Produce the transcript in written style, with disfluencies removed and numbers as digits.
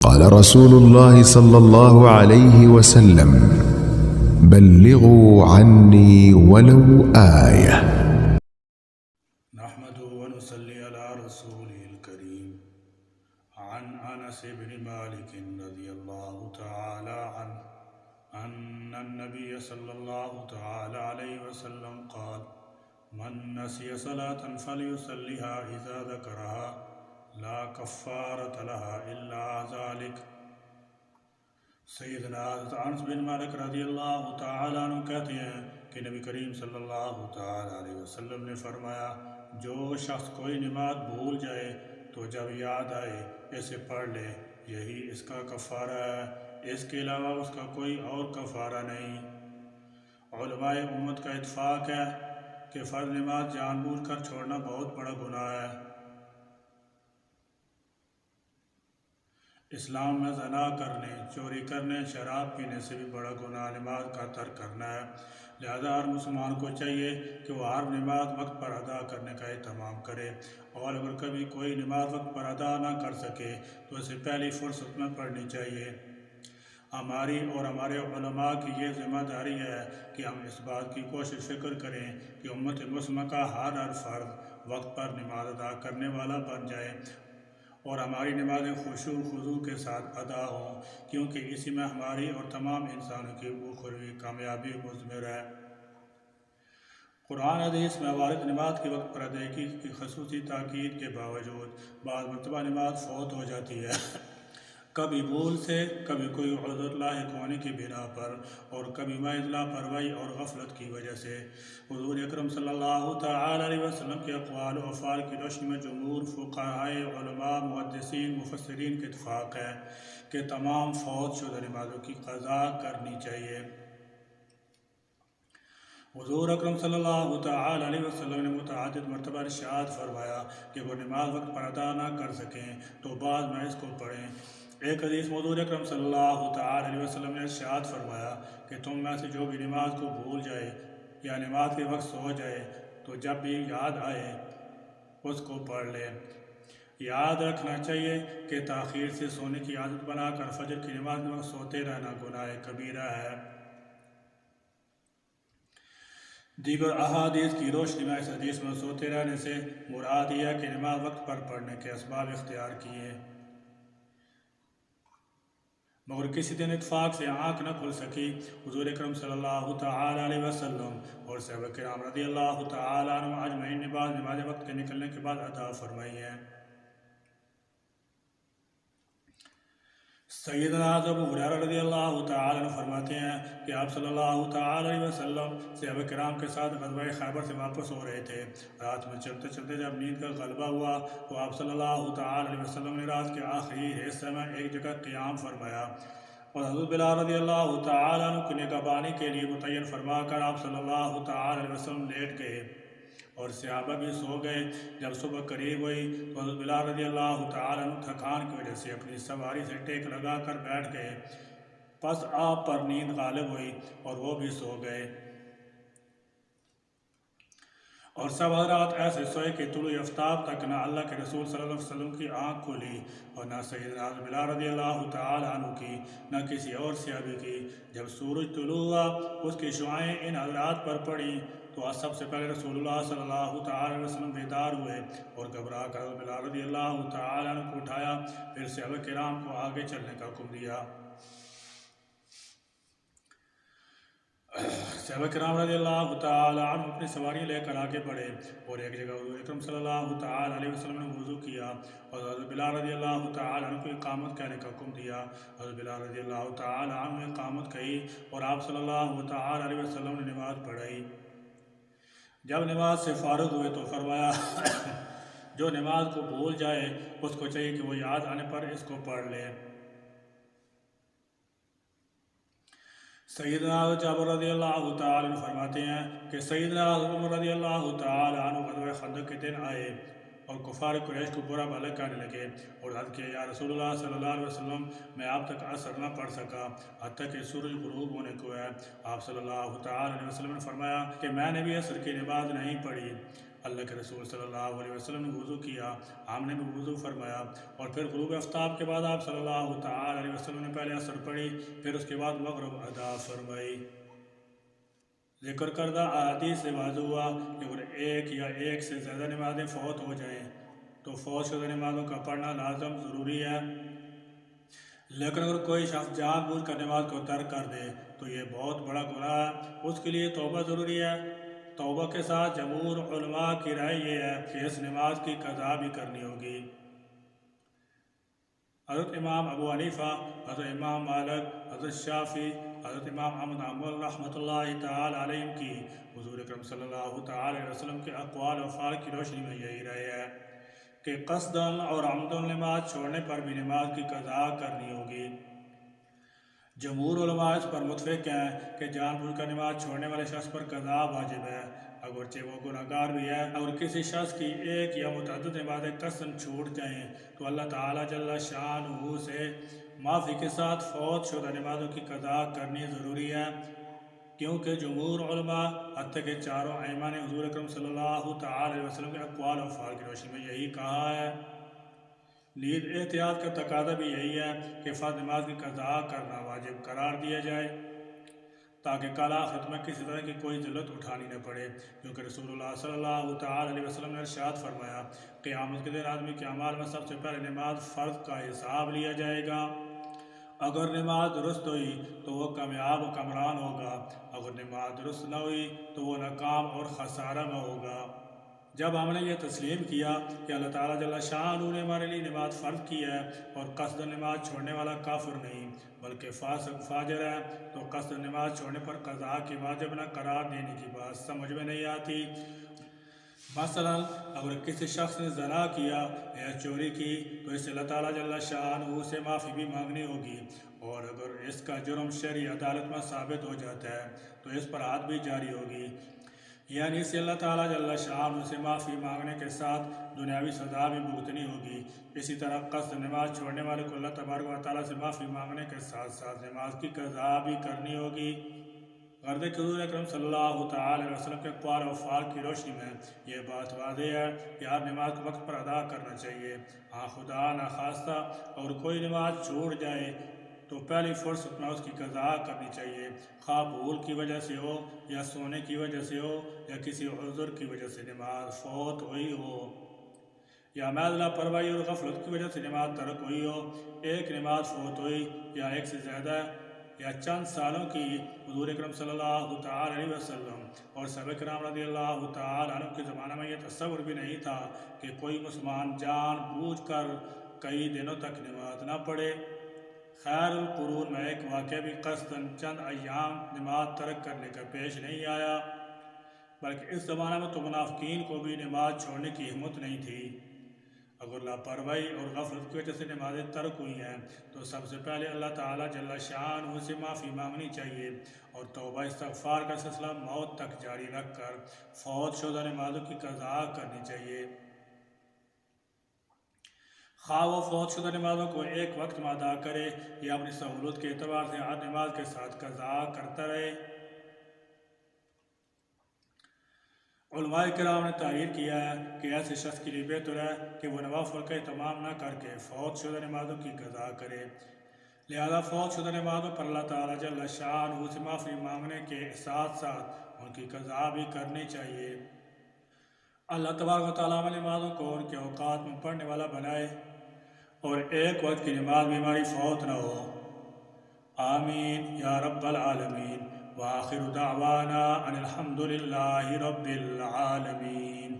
قال رسول الله صلى الله عليه وسلم: بلغوا عني ولو آية. نحمده ونصلي على رسوله الكريم. عن انس بن مالك رضي الله تعالى عنه ان النبي صلى الله تعالى عليه وسلم قال: من نسي صلاة فليصليها اذا ذكرها لا كفارة لها الا ذلك۔ سیدنا حضرت انس بن مالک رضی اللہ تعالیٰ عنہ کہتے ہیں کہ نبی کریم صلی اللہ تعالیٰ علیہ وسلم نے فرمایا: جو شخص کوئی نماز بھول جائے تو جب یاد آئے اسے پڑھ لے، یہی اس کا کفارہ ہے، اس کے علاوہ اس کا کوئی اور کفارہ نہیں۔ علماء امت کا اتفاق ہے کہ فرض نماز جان بوجھ کر چھوڑنا بہت بڑا گناہ ہے۔ اسلام میں زنا کرنے، چوری کرنے، شراب پینے سے بھی بڑا گناہ نماز کا ترک کرنا ہے۔ لہذا ہر مسلمان کو چاہیے کہ وہ ہر نماز وقت پر ادا کرنے کا اہتمام کرے، اور اگر کبھی کوئی نماز وقت پر ادا نہ کر سکے تو اسے پہلی فرصت میں پڑھنی چاہیے۔ ہماری اور ہمارے علماء کی یہ ذمہ داری ہے کہ ہم اس بات کی کوشش فکر کریں کہ امت مسلمہ کا ہر فرد وقت پر نماز ادا کرنے والا بن جائے، اور ہماری نمازیں خشوع و خضوع کے ساتھ ادا ہوں، کیونکہ اسی میں ہماری اور تمام انسانوں کی اخروی کامیابی مضمر ہے۔ قرآن حدیث میں وارد نماز کے وقت پر ادائیگی کی خصوصی تاکید کے باوجود بعض مرتبہ نماز فوت ہو جاتی ہے، کبھی بھول سے، کبھی کوئی عذر لاحق ہونے کی بنا پر، اور کبھی محض لاپرواہی اور غفلت کی وجہ سے۔ حضور اکرم صلی اللہ تعالی علیہ وسلم کے اقوال و افعال کی روشنی میں جمہور فقہاء، علماء، محدثین، مفسرین کے اتفاق ہے کہ تمام فوت شدہ نمازوں کی قضا کرنی چاہیے۔ حضور اکرم صلی اللہ تعالی علیہ وسلم نے متعدد مرتبہ ارشاد فرمایا کہ وہ نماز وقت پر ادا نہ کر سکیں تو بعد میں اس کو پڑھیں۔ ایک حدیث میں حضور اکرم صلی اللہ تعالی علیہ وسلم نے ارشاد فرمایا کہ تم میں سے جو بھی نماز کو بھول جائے یا نماز کے وقت سو جائے تو جب بھی یاد آئے اس کو پڑھ لے۔ یاد رکھنا چاہیے کہ تاخیر سے سونے کی عادت بنا کر فجر کی نماز میں سوتے رہنا گناہ کبیرہ ہے۔ دیگر احادیث کی روشنی میں اس حدیث میں سوتے رہنے سے مراد یہ ہے کہ نماز وقت پر پڑھنے کے اسباب اختیار کیے، مگر کسی دن اتفاق سے آنکھ نہ کھل سکی۔ حضور اکرم صلی اللہ تعالی علیہ وسلم اور صحابہ کرام رضی اللہ تعالی عنہم اجمعین نے بعض نماز وقت کے نکلنے کے بعد ادا فرمائی ہیں۔ سیدنا ابو ہریرہ رضی اللہ تعالی عنہ فرماتے ہیں کہ آپ صلی اللہ تعالی علیہ وسلم صحابہ کرام کے ساتھ غزوہ خیبر سے واپس ہو رہے تھے۔ رات میں چلتے چلتے جب نیند کا غلبہ ہوا تو آپ صلی اللہ تعالی علیہ وسلم نے رات کے آخری حصے میں ایک جگہ قیام فرمایا، اور حضرت بلال رضی اللہ تعالی عنہ کی نگہبانی کے لیے متعین فرما کر آپ صلی اللہ تعالی علیہ وسلم لیٹ گئے اور صحابہ بھی سو گئے۔ جب صبح قریب ہوئی تو حضرت بلال رضی اللہ تعالی عنہ تھکان کی وجہ سے اپنی سواری سے ٹیک لگا کر بیٹھ گئے، پس آپ پر نیند غالب ہوئی اور وہ بھی سو گئے، اور سب حضرات ایسے سوئے کہ طلوع آفتاب تک نہ اللہ کے رسول صلی اللہ علیہ وسلم کی آنکھ کھلی اور نہ سیدنا بلال رضی اللہ تعالی عنہ کی، نہ کسی اور صحابی کی۔ جب سورج طلوع ہوا اس کی شعائیں ان حضرات پر پڑیں تو سب سے پہلے رسول اللہ صلی اللہ تعالی علیہ وسلم بیدار ہوئے اور گھبرا کر بلال رضی اللہ تعالی عنہ کو اٹھایا، پھر صحابہ کرام کو آگے چلنے کا حکم دیا۔ صحابہ کرام رضی اللہ تعالی عنہ اپنی سواری لے کر آگے بڑھے اور ایک جگہ حضور اکرم صلی اللہ تعالی علیہ وسلم نے وضو کیا اور حضرت بلال رضی اللہ تعالی عنہ کو اقامت کہنے کا حکم دیا۔ حضرت بلال رضی اللہ تعالی عنہ نے اقامت کہی اور آپ صلی اللہ تعالی علیہ وسلم نے نماز پڑھائی۔ جب نماز سے فارغ ہوئے تو فرمایا جو نماز کو بھول جائے اس کو چاہیے کہ وہ یاد آنے پر اس کو پڑھ لے۔ سیدنا جابر رضی اللہ تعالی عنہ فرماتے ہیں کہ سیدنا عمر رضی اللہ تعالی عنہ غزوہ خندق کے دن آئے اور کفار قریش کو برا بھلا کہنے لگے اور عرض کیا: یا رسول اللہ صلی اللہ علیہ وسلم، میں آپ تک عصر نہ پڑھ سکا حتیٰ کہ سورج غروب ہونے کو ہے۔ آپ صلی اللہ تعالی علیہ وسلم نے فرمایا کہ میں نے بھی عصر کی نماز نہیں پڑھی اللہ کے رسول صلی اللہ علیہ وسلم نے وضو کیا، ہم نے بھی وضو فرمایا، اور پھر غروب آفتاب کے بعد آپ صلی اللہ تعالی علیہ وسلم نے پہلے عصر پڑھی، پھر اس کے بعد مغرب ادا فرمائی۔ ذکر کردہ احادیث سے واضح ہوا کہ اگر ایک یا ایک سے زیادہ نمازیں فوت ہو جائیں تو فوت شدہ نمازوں کا پڑھنا لازم ضروری ہے، لیکن اگر کوئی شخص جان بوجھ کر نماز کو ترک کر دے تو یہ بہت بڑا گناہ ہے، اس کے لیے توبہ ضروری ہے۔ توبہ کے ساتھ جمہور علماء کی رائے یہ ہے کہ اس نماز کی قضا بھی کرنی ہوگی۔ حضرت امام ابو حنیفہ، حضرت امام مالک، حضرت شافعی، حضرت امام احمد حنبل رحمۃ اللہ تعالی علیہ کی حضور اکرم صلی اللہ تعالی علیہ وسلم کے اقوال و افعال کی روشنی میں یہی رائے ہے کہ قصداً اور عمداً نماز چھوڑنے پر بھی نماز کی قضا کرنی ہوگی۔ جمہور علماء اس پر متفق ہیں کہ جان بوجھ کر نماز چھوڑنے والے شخص پر قضا واجب ہے، اگرچہ وہ گناہگار بھی ہے۔ اگر کسی شخص کی ایک یا متعدد نمازیں قسم چھوٹ جائیں تو اللہ تعالیٰ جل شانہ سے معافی کے ساتھ فوت شدہ نمازوں کی قضا کرنی ضروری ہے، کیونکہ جمہور علماء حتیٰ کہ چاروں ائمہ نے حضور اکرم صلی اللہ تعالی علیہ وسلم کے اقوال و افعال کی روشنی میں یہی کہا ہے۔ نیز احتیاط کا تقاضا بھی یہی ہے کہ فرض نماز کی قضا کرنا واجب قرار دیا جائے تاکہ کل آخرت میں کسی طرح کی کوئی ذلت اٹھانی نہ پڑے، کیونکہ رسول اللہ صلی اللہ تعالی علیہ وسلم نے ارشاد فرمایا، قیامت کے دن آدمی کے اعمال میں سب سے پہلے نماز فرض کا حساب لیا جائے گا۔ اگر نماز درست ہوئی تو وہ کامیاب و کامران ہوگا، اگر نماز درست نہ ہوئی تو وہ ناکام اور خسارہ میں ہوگا۔ جب ہم نے یہ تسلیم کیا کہ اللہ تعالیٰ جل شانہ نے ہمارے لیے نماز فرض کی ہے اور قصد نماز چھوڑنے والا کافر نہیں بلکہ فاسق فاجر ہے، تو قصد نماز چھوڑنے پر قضا کی واجب نہ قرار دینے کی بات سمجھ میں نہیں آتی۔ مثلا اگر کسی شخص نے زنا کیا یا چوری کی تو اس سے اللہ تعالیٰ جل شانہ سے معافی بھی مانگنی ہوگی، اور اگر اس کا جرم شرعی عدالت میں ثابت ہو جاتا ہے تو اس پر حد بھی جاری ہوگی، یعنی اس سے اللہ تعالیٰ جل شانہ سے معافی مانگنے کے ساتھ دنیاوی سزا بھی بھگتنی ہوگی۔ اسی طرح قصد نماز چھوڑنے والے کو اللہ تبارک و تعالیٰ سے معافی مانگنے کے ساتھ ساتھ نماز کی قضا بھی کرنی ہوگی۔ غرض کہ حضور اکرم صلی اللہ تعالی علیہ وسلم کے اقوال و افعال کی روشنی میں یہ بات واضح ہے کہ ہر نماز کو وقت پر ادا کرنا چاہیے۔ ہاں خدا نخواستہ اور کوئی نماز چھوٹ جائے تو پہلی فرصت میں اس کی قضا کرنی چاہیے، خواہ بھول کی وجہ سے ہو یا سونے کی وجہ سے ہو یا کسی عذر کی وجہ سے نماز فوت ہوئی ہو یا محض لاپرواہی اور غفلت کی وجہ سے نماز ترک ہوئی ہو۔ ایک نماز فوت ہوئی یا ایک سے زیادہ یا چند سالوں کی، حضور اکرم صلی اللہ تعالی علیہ وسلم اور صحابہ کرام رضی اللہ تعالی عنہ کے زمانہ میں یہ تصور بھی نہیں تھا کہ کوئی مسلمان جان بوجھ کر کئی دنوں تک نماز نہ پڑھے۔ خیر القرون میں ایک واقعہ بھی قصداً چند ایام نماز ترک کرنے کا پیش نہیں آیا، بلکہ اس زمانہ میں تو منافقین کو بھی نماز چھوڑنے کی ہمت نہیں تھی۔ اگر لاپرواہی اور غفلت کی وجہ سے نمازیں ترک ہوئی ہیں تو سب سے پہلے اللہ تعالیٰ جل شانہ سے معافی مانگنی چاہیے اور توبہ استغفار کا سلسلہ موت تک جاری رکھ کر فوت شدہ نمازوں کی قضا کرنی چاہیے۔ خواہ وہ فوت شدہ نمازوں کو ایک وقت میں ادا کرے یا اپنی سہولت کے اعتبار سے ہر نماز کے ساتھ قضا کرتا رہے۔ علماء کرام نے تحریر کیا ہے کہ ایسے شخص کے لیے بہتر ہے کہ وہ نوافل کا اہتمام نہ کر کے فوت شدہ نمازوں کی قضا کرے، لہذا فوت شدہ نمازوں پر اللہ تعالیٰ جل شانہ سے معافی مانگنے کے ساتھ ساتھ ان کی قضا بھی کرنی چاہیے۔ اللہ تبارک و تعالیٰ ہمیں نمازوں کو ان کے اوقات میں پڑھنے والا بنائے اور ایک وقت کی نماز بھی ہماری فوت نہ ہو، آمین یا رب العالمین۔ وآخر دعوانا ان الحمد للہ رب العالمین۔